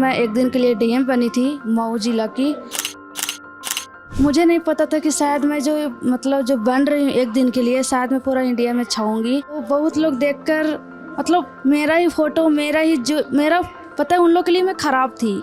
मैं एक दिन के लिए डीएम बनी थी मऊ जिला की। मुझे नहीं पता था कि शायद मैं जो बन रही हूँ एक दिन के लिए, शायद मैं पूरा इंडिया में छाऊंगी। तो बहुत लोग देखकर मेरा ही फोटो, मेरा पता है उन लोग के लिए मैं ख़राब थी।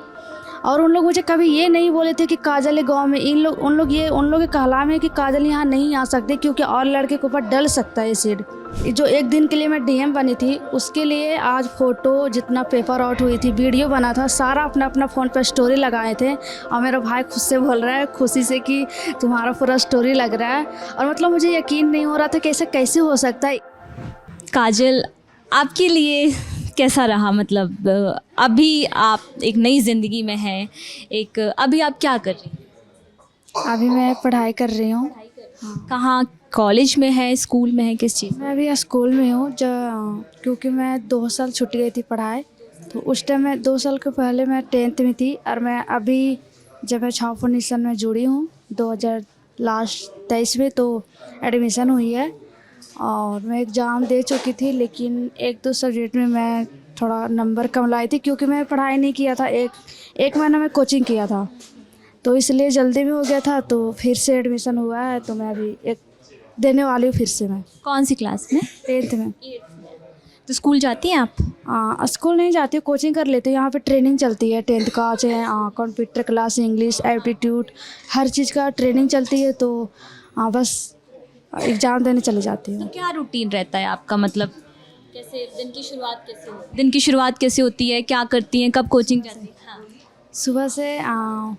और उन लोग मुझे कभी ये नहीं बोले थे कि काजल गांव में उन लोग के कहला में कि काजल यहाँ नहीं आ सकते क्योंकि और लड़के के ऊपर डल सकता है एसिड। जो एक दिन के लिए मैं डीएम बनी थी उसके लिए आज फ़ोटो जितना पेपर आउट हुई थी, वीडियो बना था, सारा अपना अपना फ़ोन पर स्टोरी लगाए थे। और मेरा भाई खुद से बोल रहा है खुशी से कि तुम्हारा पूरा स्टोरी लग रहा है। और मुझे यकीन नहीं हो रहा था कि ऐसा कैसे हो सकता है। काजल, आपके लिए कैसा रहा? अभी आप एक नई ज़िंदगी में हैं, अभी आप क्या कर रही हैं? अभी मैं पढ़ाई कर रही हूँ। कहाँ, कॉलेज में है, स्कूल में है, किस चीज़? मैं अभी स्कूल में हूँ क्योंकि मैं 2 साल छूट गई थी पढ़ाई। तो उस टाइम मैं 2 साल के पहले मैं 10th में थी और मैं अभी जब मैं छाव नेशन में जुड़ी हूँ 2023 में, तो एडमिशन हुई है। और मैं एग्ज़ाम दे चुकी थी लेकिन 1-2 सब्जेक्ट में मैं थोड़ा नंबर कम लाई थी क्योंकि मैं पढ़ाई नहीं किया था। एक महीना मैं कोचिंग किया था तो इसलिए जल्दी में हो गया था। तो फिर से एडमिशन हुआ है तो मैं अभी एक देने वाली हूँ फिर से। मैं कौन सी क्लास में? 10th में। तो स्कूल जाती हैं आप? स्कूल नहीं जाती हूँ, कोचिंग कर लेती हूँ। यहाँ पे ट्रेनिंग चलती है 10th का, चाहे कंप्यूटर क्लास, इंग्लिश, एप्टीट्यूड, हर चीज़ का ट्रेनिंग चलती है। तो बस एग्ज़ाम देने चले जाती हूँ। तो क्या रूटीन रहता है आपका? कैसे दिन की शुरुआत कैसे होती है? क्या करती हैं? कब कोचिंग जाती हैं? हाँ। सुबह से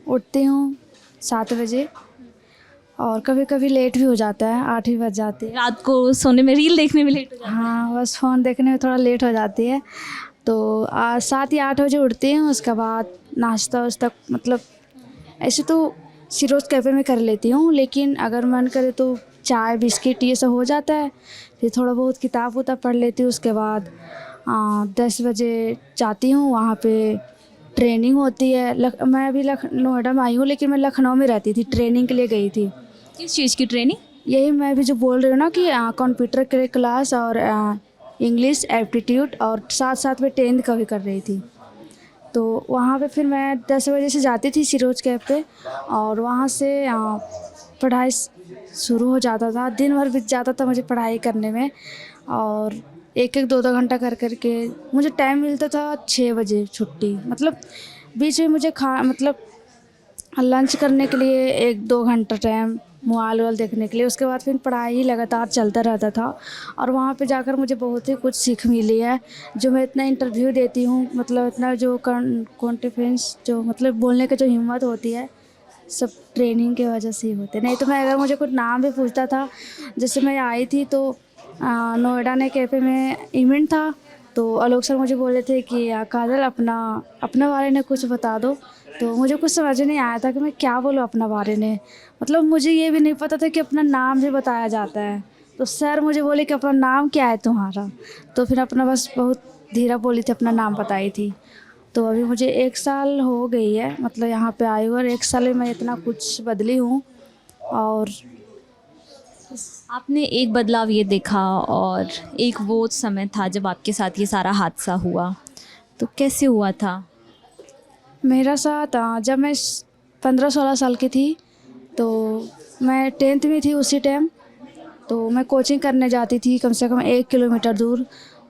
उठती हूँ 7 बजे और कभी कभी लेट भी हो जाता है, 8 भी बज जाती है। रात को सोने में, रील देखने में लेट हो जाती है? हाँ, बस फ़ोन देखने में थोड़ा लेट हो जाती है। तो 7 या 8 बजे उठती हूँ। उसके बाद नाश्ता वास्ता ऐसे तो सिरोज़ कैफ़े में कर लेती हूँ, लेकिन अगर मन करे तो चाय बिस्किट ये सब हो जाता है। फिर थोड़ा बहुत किताब उताब पढ़ लेती हूँ। उसके बाद 10 बजे जाती हूँ, वहाँ पे ट्रेनिंग होती है। मैं अभी नोएडा में आई हूँ लेकिन मैं लखनऊ में रहती थी, ट्रेनिंग के लिए गई थी। किस चीज़ की ट्रेनिंग? यही मैं भी जो बोल रही हूँ ना कि कंप्यूटर के क्लास और इंग्लिश, एप्टीट्यूड और साथ साथ में 10th का भी कर रही थी। तो वहाँ पे फिर मैं 10 बजे से जाती थी सिरोज कैफ़ पे और वहाँ से पढ़ाई शुरू हो जाता था। दिन भर बीत जाता था मुझे पढ़ाई करने में और 1-1, 2-2 घंटा कर के मुझे टाइम मिलता था 6 बजे छुट्टी। बीच में मुझे लंच करने के लिए 1-2 घंटा टाइम, मोबाइल देखने के लिए। उसके बाद फिर पढ़ाई ही लगातार चलता रहता था और वहाँ पे जाकर मुझे बहुत ही कुछ सीख मिली है। जो मैं इतना इंटरव्यू देती हूँ, इतना जो कॉन्फिडेंस, जो बोलने की जो हिम्मत होती है, सब ट्रेनिंग की वजह से ही होते। नहीं तो मैं अगर मुझे कुछ नाम भी पूछता था, जैसे मैं आई थी तो नोएडा ने कैफ़े में इवेंट था तो आलोक सर मुझे बोले थे कि काजल अपने बारे में कुछ बता दो। तो मुझे कुछ समझ नहीं आया था कि मैं क्या बोलूँ अपना बारे में। मुझे ये भी नहीं पता था कि अपना नाम भी बताया जाता है। तो सर मुझे बोले कि अपना नाम क्या है तुम्हारा? तो फिर अपना बस बहुत धीरे बोली थी, अपना नाम बताई थी। तो अभी मुझे 1 साल हो गई है, यहाँ पे आई हूँ और 1 साल में मैं इतना कुछ बदली हूँ। और आपने एक बदलाव ये देखा और एक वो समय था जब आपके साथ ये सारा हादसा हुआ, तो कैसे हुआ था? मेरा साथ जब मैं 15-16 साल की थी तो मैं 10th में थी उसी टाइम। तो मैं कोचिंग करने जाती थी कम से कम 1 किलोमीटर दूर।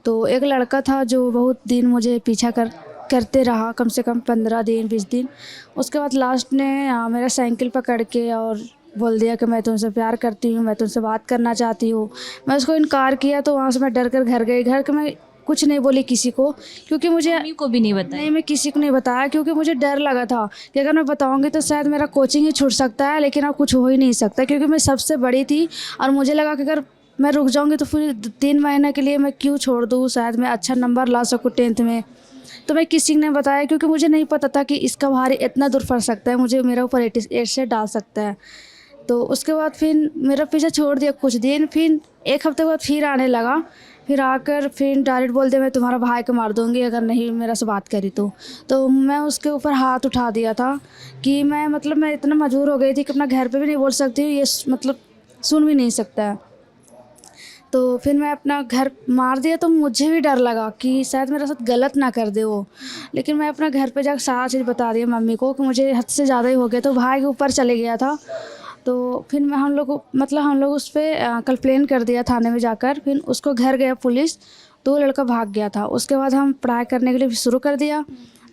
तो एक लड़का था जो बहुत दिन मुझे पीछा करते रहा, कम से कम 15 दिन 20 दिन। उसके बाद लास्ट ने मेरा साइकिल पकड़ के और बोल दिया कि मैं तुमसे प्यार करती हूँ, मैं तुमसे बात करना चाहती हूँ। मैं उसको इनकार किया तो वहाँ से मैं डर कर घर गई। घर के मैं कुछ नहीं बोली किसी को क्योंकि मुझे मम्मी को भी नहीं बताया? नहीं, मैं किसी को नहीं बताया क्योंकि मुझे डर लगा था कि अगर मैं बताऊंगी तो शायद मेरा कोचिंग ही छूट सकता है, लेकिन अब कुछ हो ही नहीं सकता क्योंकि मैं सबसे बड़ी थी। और मुझे लगा कि अगर मैं रुक जाऊंगी तो फिर 3 महीने के लिए मैं क्यों छोड़ दूँ, शायद मैं अच्छा नंबर ला सकूँ 10th में। तो मैं किसी ने बताया क्योंकि मुझे नहीं पता था कि इसका भारी इतना दूर पड़ सकता है, मुझे मेरे ऊपर एसिड डाल सकता है। तो उसके बाद फिर मेरा पीछा छोड़ दिया कुछ दिन। फिर 1 हफ्ते बाद फिर आने लगा। फिर आकर फिर डायरेक्ट बोल दिया मैं तुम्हारा भाई को मार दूंगी अगर नहीं मेरा से बात करी तो मैं उसके ऊपर हाथ उठा दिया था कि मैं इतना मजबूर हो गई थी कि अपना घर पे भी नहीं बोल सकती हूँ, ये सुन भी नहीं सकता है। तो फिर मैं अपना घर मार दिया, तो मुझे भी डर लगा कि शायद मेरे साथ गलत ना कर दे वो। लेकिन मैं अपना घर पे जाकर सारा चीज़ बता दिया मम्मी को कि मुझे हद से ज़्यादा ही हो गया, तो भाई के ऊपर चले गया था। तो फिर हम लोग उस पर कंप्लेन कर दिया थाने में जाकर। फिर उसको घर गया पुलिस, तो वो लड़का भाग गया था। उसके बाद हम पढ़ाई करने के लिए भी शुरू कर दिया।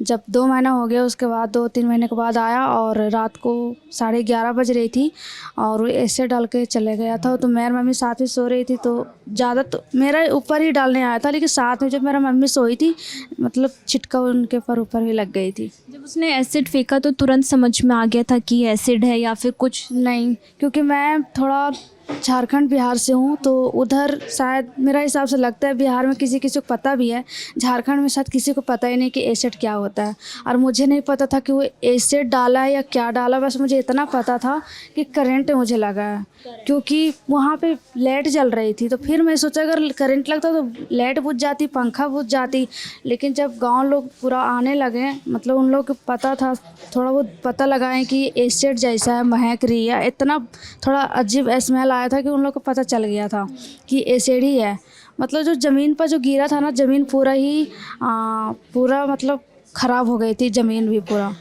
जब 2 महीना हो गया, उसके बाद 2-3 महीने के बाद आया और रात को 11:30 बज रही थी और वो ऐसे डाल के चले गया था। तो मेरी मम्मी साथ में सो रही थी, तो ज़्यादा तो मेरा ऊपर ही डालने आया था, लेकिन साथ में जब मेरा मम्मी सोई थी, मतलब छिटका उनके ऊपर ही लग गई थी। जब उसने एसिड फेंका तो तुरंत समझ में आ गया था कि एसिड है या फिर कुछ? नहीं, क्योंकि मैं थोड़ा झारखंड बिहार से हूँ, तो उधर शायद मेरा हिसाब से लगता है बिहार में किसी किसी को पता भी है, झारखंड में शायद किसी को पता ही नहीं कि एसिड क्या होता है। और मुझे नहीं पता था कि वो एसिड डाला है या क्या डाला, बस मुझे इतना पता था कि करंट मुझे लगा है, क्योंकि वहाँ पे लाइट जल रही थी। तो फिर मैं सोचा अगर करंट लगता तो लाइट बुझ जाती, पंखा बुझ जाती। लेकिन जब गाँव लोग पूरा आने लगे, मतलब उन लोग को पता था, थोड़ा बहुत पता लगाएं कि एसिड जैसा है, महक रही है, इतना थोड़ा अजीब स्मेल आया था कि उन लोग को पता चल गया था कि एसिड ही है। मतलब जो ज़मीन पर जो गिरा था ना, ज़मीन पूरा मतलब ख़राब हो गई थी, ज़मीन भी पूरा।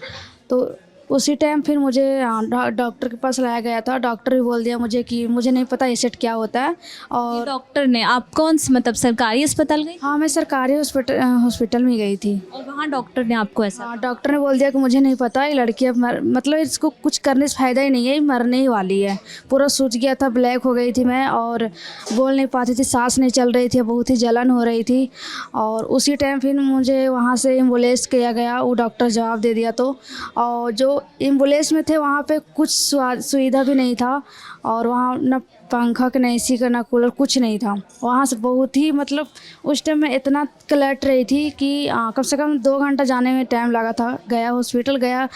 तो उसी टाइम फिर मुझे डॉक्टर के पास लाया गया था। डॉक्टर भी बोल दिया मुझे कि मुझे नहीं पता एसिड क्या होता है। और डॉक्टर ने आप कौन से मतलब सरकारी अस्पताल गई? हाँ, मैं सरकारी हॉस्पिटल में गई थी। और वहाँ डॉक्टर ने आपको ऐसा? हाँ, डॉक्टर ने बोल दिया कि मुझे नहीं पता, ये लड़की अब मतलब इसको कुछ करने से फ़ायदा ही नहीं है, ये मरने ही वाली है। पूरा सूज गया था, ब्लैक हो गई थी मैं और बोल नहीं पाती थी, सांस नहीं चल रही थी, बहुत ही जलन हो रही थी। और उसी टाइम फिर मुझे वहाँ से एम्बुलेंस किया गया, वो डॉक्टर जवाब दे दिया। तो और जो एम्बुलेंस में थे वहाँ पे कुछ सुविधा भी नहीं था, और वहाँ न पंखा का, न एसी का, न कूलर, कुछ नहीं था। वहाँ से बहुत ही मतलब उस टाइम में इतना कलट रही थी कि कम से कम 2 घंटा जाने में टाइम लगा था। गया हॉस्पिटल गया,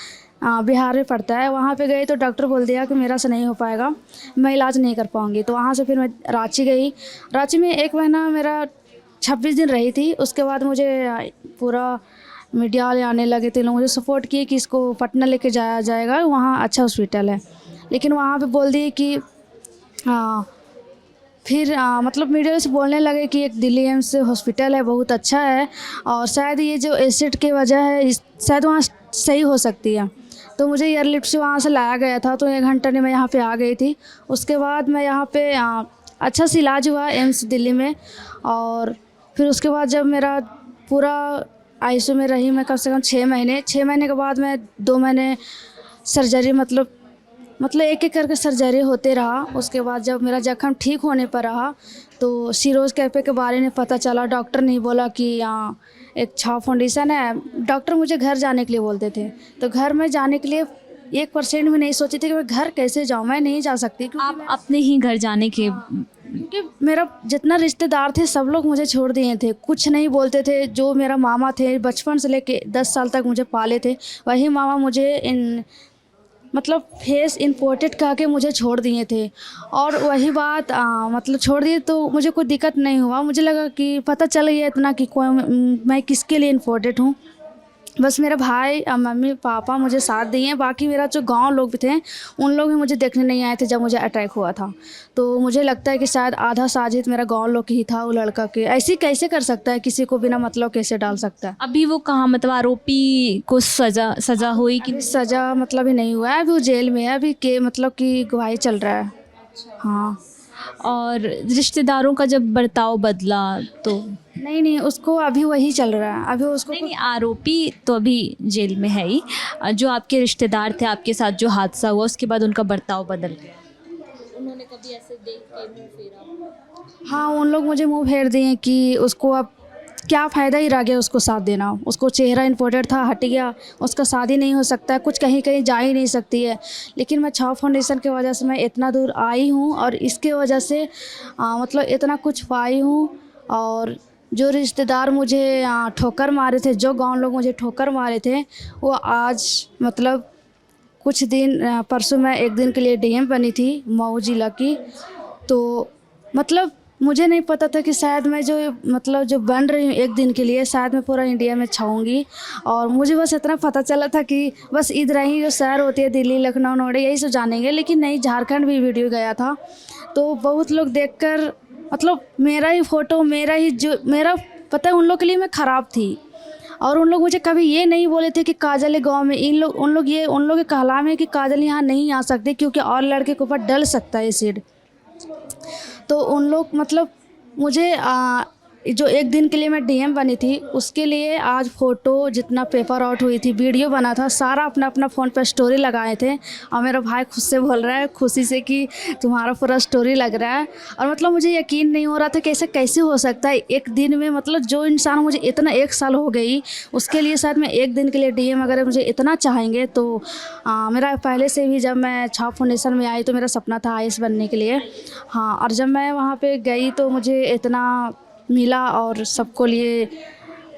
बिहार में पड़ता है, वहाँ पे गई तो डॉक्टर बोल दिया कि मेरा से नहीं हो पाएगा, मैं इलाज नहीं कर पाऊँगी। तो वहाँ से फिर मैं रांची गई। रांची में 1 महीना मेरा 26 दिन रही थी। उसके बाद मुझे पूरा मीडिया वाले आने लगे थे, लोग मुझे सपोर्ट किए कि इसको पटना लेके जाया जाएगा, वहाँ अच्छा हॉस्पिटल है। लेकिन वहाँ पे बोल दिए कि फिर मतलब मीडिया से बोलने लगे कि एक दिल्ली एम्स हॉस्पिटल है, बहुत अच्छा है, और शायद ये जो एसिड की वजह है शायद वहाँ सही हो सकती है। तो मुझे एयरलिफ्ट से वहाँ से लाया गया था। तो 1 घंटे में मैं यहाँ पे आ गई थी। उसके बाद मैं यहाँ पे अच्छा से इलाज हुआ एम्स दिल्ली में। और फिर उसके बाद जब मेरा पूरा आईसीयू में रही मैं कम से कम 6 महीने। 6 महीने के बाद मैं 2 महीने सर्जरी मतलब एक एक करके सर्जरी होते रहा। उसके बाद जब मेरा जख्म ठीक होने पर रहा, तो सीरोज कैफे के बारे में पता चला। डॉक्टर ने बोला कि एक छाव फाउंडेशन है। डॉक्टर मुझे घर जाने के लिए बोलते थे, तो घर में जाने के लिए 1% भी नहीं सोची थी कि मैं घर कैसे जाऊँ। मैं नहीं जा सकती, क्योंकि आप अपने ही घर जाने के? क्योंकि मेरा जितना रिश्तेदार थे सब लोग मुझे छोड़ दिए थे, कुछ नहीं बोलते थे। जो मेरा मामा थे, बचपन से लेके 10 साल तक मुझे पाले थे, वही मामा मुझे मतलब फेस इम्पोर्टेड कह के मुझे छोड़ दिए थे। और वही बात मतलब छोड़ दिए तो मुझे कोई दिक्कत नहीं हुआ। मुझे लगा कि पता चल गया इतना कि मैं किसके लिए इम्पोर्टेड हूँ। बस मेरा भाई और मम्मी पापा मुझे साथ दिए। बाकी मेरा जो गांव लोग भी थे, उन लोग भी मुझे देखने नहीं आए थे जब मुझे अटैक हुआ था। तो मुझे लगता है कि शायद आधा साजिद मेरा गांव लोग ही था। वो लड़का के ऐसे कैसे कर सकता है, किसी को बिना मतलब कैसे डाल सकता है। अभी वो कहाँ, मतलब आरोपी को सजा हुई कि? सज़ा मतलब ही नहीं हुआ है, अभी वो जेल में है। अभी के मतलब कि गवाही चल रहा है। हाँ। और रिश्तेदारों का जब बर्ताव बदला तो? नहीं, उसको अभी वही चल रहा है। अभी उसको नहीं, आरोपी तो अभी जेल में है ही। जो आपके रिश्तेदार थे, आपके साथ जो हादसा हुआ उसके बाद उनका बर्ताव बदल गया? उन्होंने कभी ऐसे देख के मुंह फेरा? हाँ, उन लोग मुझे मुंह फेर दिए कि उसको अब क्या फ़ायदा ही रह गया उसको साथ देना। उसको चेहरा इम्पोर्टेंट था, हट गया, उसका शादी नहीं हो सकता है, कुछ कहीं जा ही नहीं सकती है। लेकिन मैं छाव फाउंडेशन की वजह से मैं इतना दूर आई हूँ, और इसके वजह से मतलब इतना कुछ पाई हूँ। और जो रिश्तेदार मुझे ठोकर मारे थे, जो गांव लोग मुझे ठोकर मारे थे, वो आज मतलब कुछ दिन परसों मैं 1 दिन के लिए डीएम बनी थी मऊ जिला की। तो मतलब मुझे नहीं पता था कि शायद मैं जो बन रही हूँ 1 दिन के लिए, शायद मैं पूरा इंडिया में छाऊँगी। और मुझे बस इतना पता चला था कि बस इधर ही जो शहर होती है दिल्ली, लखनऊ, नोएडा, यही सब जानेंगे। लेकिन नहीं, झारखंड भी वीडियो गया था। तो बहुत लोग देखकर मतलब मेरा ही फ़ोटो, मेरा ही जो मेरा पता है उन लोग के लिए मैं ख़राब थी। और उन लोग मुझे कभी ये नहीं बोले थे कि काजल है गाँव में, उन लोग के कहला में कि काजल यहाँ नहीं आ सकती क्योंकि और लड़के के ऊपर डल सकता है एसिड। तो उन लोग मतलब मुझे जो एक दिन के लिए मैं डीएम बनी थी उसके लिए आज फ़ोटो जितना पेपर आउट हुई थी, वीडियो बना था, सारा अपना अपना फ़ोन पर स्टोरी लगाए थे। और मेरा भाई खुद से बोल रहा है खुशी से कि तुम्हारा पूरा स्टोरी लग रहा है। और मतलब मुझे यकीन नहीं हो रहा था कि ऐसा कैसे हो सकता है एक दिन में। मतलब जो इंसान मुझे इतना 1 साल हो गई उसके लिए शायद मैं एक दिन के लिए डीएम अगर मुझे इतना चाहेंगे तो मेरा पहले से भी जब मैं छाप फाउंडेशन में आई तो मेरा सपना था आईएएस बनने के लिए। हाँ, और जब मैं वहाँ पे गई तो मुझे इतना मिला और सबको लिए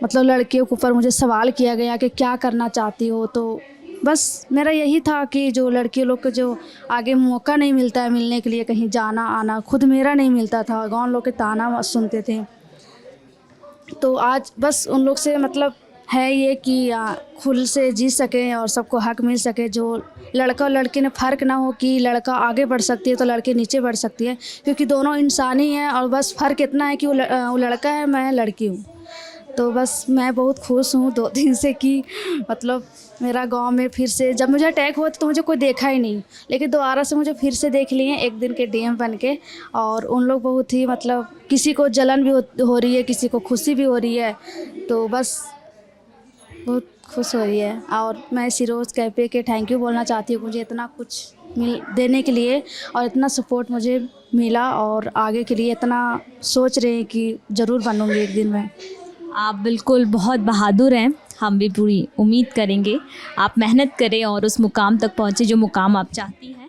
मतलब लड़कियों के ऊपर मुझे सवाल किया गया कि क्या करना चाहती हो। तो बस मेरा यही था कि जो लड़की लोग को जो आगे मौका नहीं मिलता है मिलने के लिए कहीं जाना आना, खुद मेरा नहीं मिलता था, गाँव लोग के ताना सुनते थे। तो आज बस उन लोग से मतलब है ये कि खुल से जी सकें और सबको हक मिल सके। जो लड़का और लड़की में फ़र्क ना हो कि लड़का आगे बढ़ सकती है तो लड़की नीचे बढ़ सकती है, क्योंकि दोनों इंसान ही हैं। और बस फ़र्क इतना है कि वो लड़का है, मैं लड़की हूँ। तो बस मैं बहुत खुश हूँ 2 दिन से कि मतलब मेरा गांव में फिर से, जब मुझे अटैक हुआ तो मुझे कोई देखा ही नहीं, लेकिन दोबारा से मुझे फिर से देख लिए एक दिन के डीएम बन के। और उन लोग बहुत ही मतलब किसी को जलन भी हो रही है, किसी को खुशी भी हो रही है। तो बस बहुत खुश हो रही है। और मैं सिरोज कैफ़े के थैंक यू बोलना चाहती हूँ मुझे इतना कुछ देने के लिए और इतना सपोर्ट मुझे मिला और आगे के लिए इतना सोच रहे हैं कि ज़रूर बनूँगी एक दिन मैं। आप बिल्कुल बहुत बहादुर हैं, हम भी पूरी उम्मीद करेंगे आप मेहनत करें और उस मुकाम तक पहुँचे जो मुकाम आप चाहती हैं।